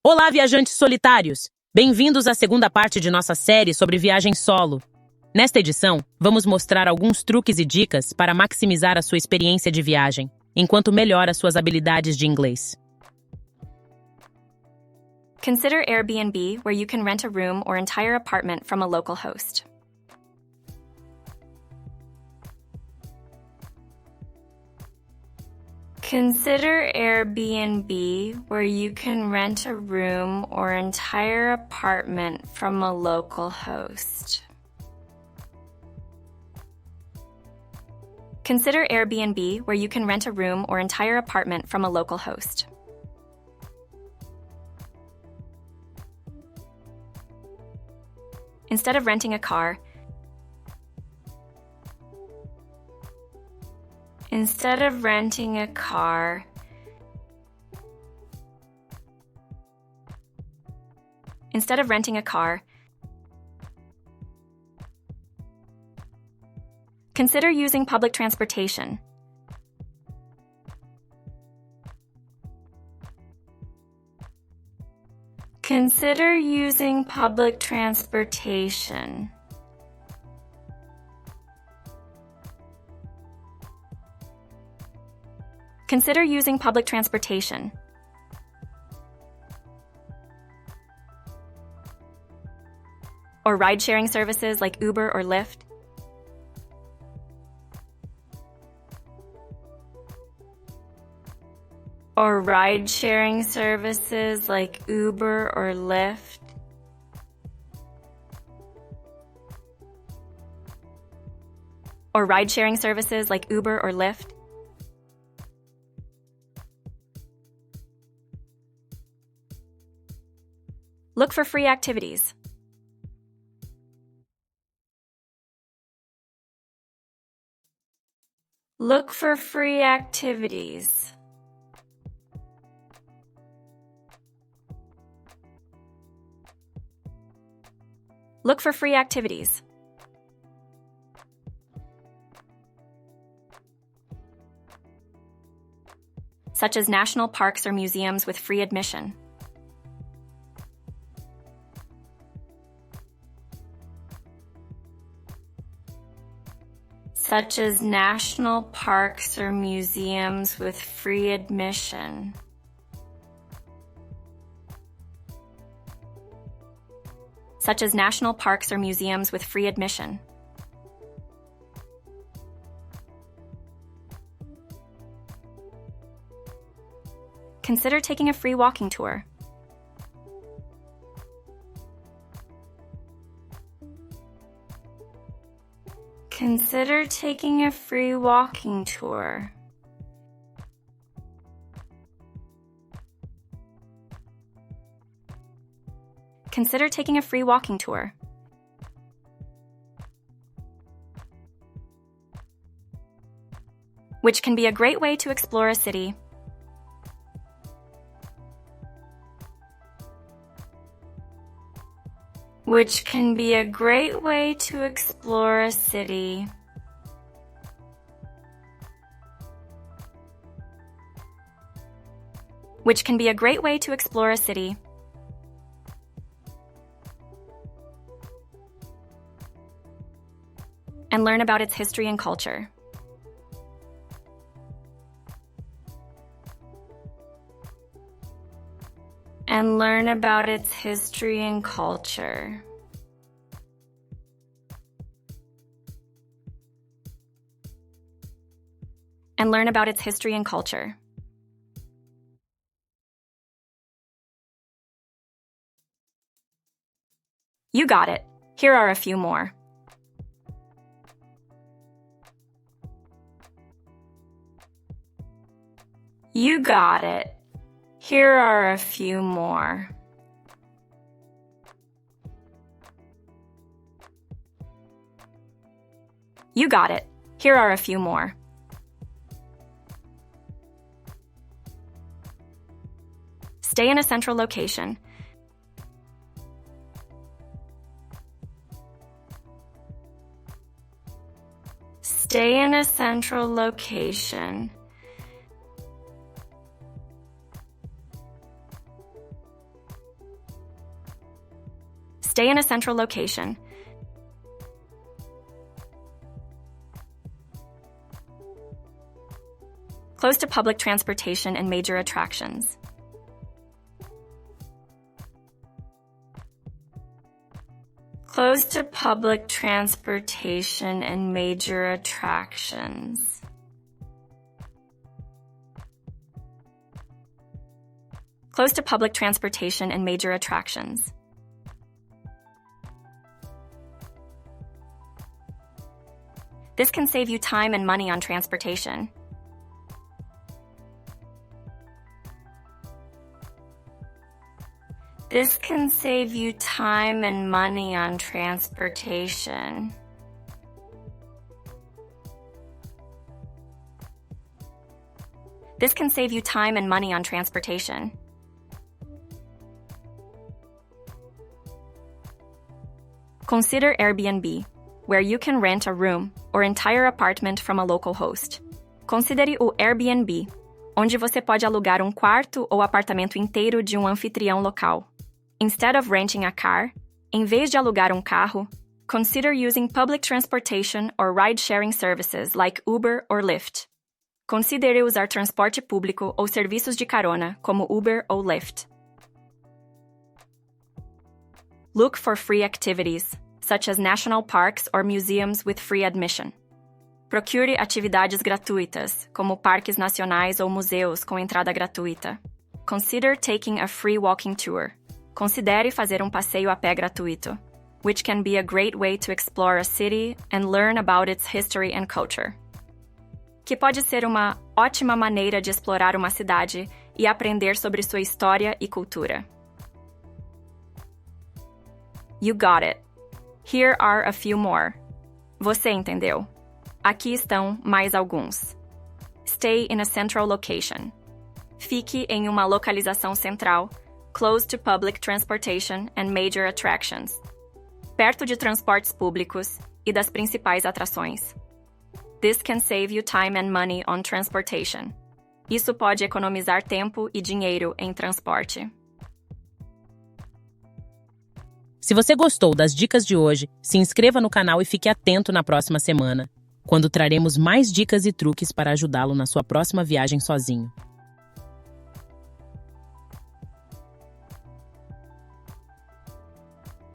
Olá, viajantes solitários! Bem-vindos à segunda parte de nossa série sobre viagem solo. Nesta edição, vamos mostrar alguns truques e dicas para maximizar a sua experiência de viagem, enquanto melhora suas habilidades de inglês. Consider Airbnb, where you can rent a room or entire apartment from a local host. Consider Airbnb, where you can rent a room or entire apartment from a local host. Consider Airbnb, where you can rent a room or entire apartment from a local host. Instead of renting a car, Instead of renting a car, consider using public transportation. Consider using public transportation. Consider using public transportation. Or ride-sharing services like Uber or Lyft. Or ride-sharing services like Uber or Lyft. Or ride-sharing services like Uber or Lyft. Look for free activities. Look for free activities. Look for free activities. Such as national parks or museums with free admission. Such as national parks or museums with free admission. Such as national parks or museums with free admission. Consider taking a free walking tour. Consider taking a free walking tour. Consider taking a free walking tour. Which can be a great way to explore a city. Which can be a great way to explore a city. Which can be a great way to explore a city. And learn about its history and culture. And learn about its history and culture. And learn about its history and culture. You got it. Here are a few more. You got it. Here are a few more. You got it. Here are a few more. Stay in a central location. Stay in a central location. Stay in a central location. Close to public transportation and major attractions. Close to public transportation and major attractions. Close to public transportation and major attractions. This can save you time and money on transportation. This can save you time and money on transportation. This can save you time and money on transportation. Consider Airbnb, where you can rent a room or entire apartment from a local host. Considere o Airbnb, onde você pode alugar quarto ou apartamento inteiro de anfitrião local. Instead of renting a car, em vez de alugar carro, consider using public transportation or ride-sharing services like Uber or Lyft. Considere usar transporte público ou serviços de carona como Uber ou Lyft. Look for free activities, such as national parks or museums with free admission. Procure atividades gratuitas, como parques nacionais ou museus com entrada gratuita. Consider taking a free walking tour. Considere fazer passeio a pé gratuito, which can be a great way to explore a city and learn about its history and culture. Que pode ser uma ótima maneira de explorar uma cidade e aprender sobre sua história e cultura. You got it. Here are a few more. Você entendeu? Aqui estão mais alguns. Stay in a central location. Fique em uma localização central, close to public transportation and major attractions. Perto de transportes públicos e das principais atrações. This can save you time and money on transportation. Isso pode economizar tempo e dinheiro em transporte. Se você gostou das dicas de hoje, se inscreva no canal e fique atento na próxima semana, quando traremos mais dicas e truques para ajudá-lo na sua próxima viagem sozinho.